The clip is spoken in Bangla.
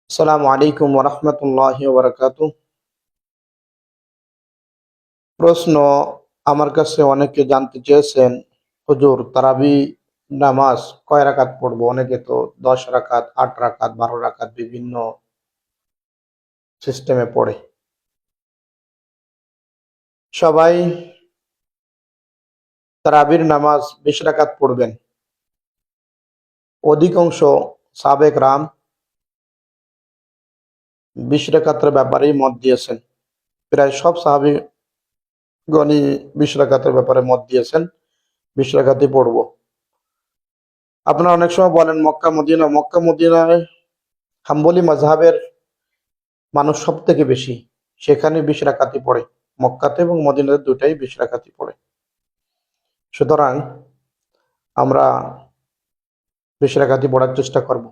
আসসালামু আলাইকুম ওরহমতুল্লাহি ওবারাকাতুহ। প্রশ্ন, আমার কাছে অনেকে জানতে চেয়েছেন, হুজুর তারাবি নামাজ কয় রাকাত পড়বো? অনেকে তো 10 রাকাত, 8 রাকাত, 12 রাকাত বিভিন্ন সিস্টেমে পড়ে। সবাই তারাবির নামাজ 20 রাকাত পড়বেন। অধিকাংশ সাহাবে কেরাম 20 রাকাতের ব্যাপারেই মত দিয়েছেন। প্রায় সব সাহাবীগণই 20 রাকাতের ব্যাপারে মত দিয়েছেন, 20 রাকাতই পড়বো। আপনারা অনেক সময় বলেন মক্কা মদিনায় হাম্বলি মাযহাবের মানুষ সব থেকে বেশি, সেখানে 20 রাকাতই পড়ে। মক্কাতে এবং মদিনাতে দুটাই 20 রাকাতই পড়ে। সুতরাং আমরা 20 রাকাতই পড়ার চেষ্টা করব।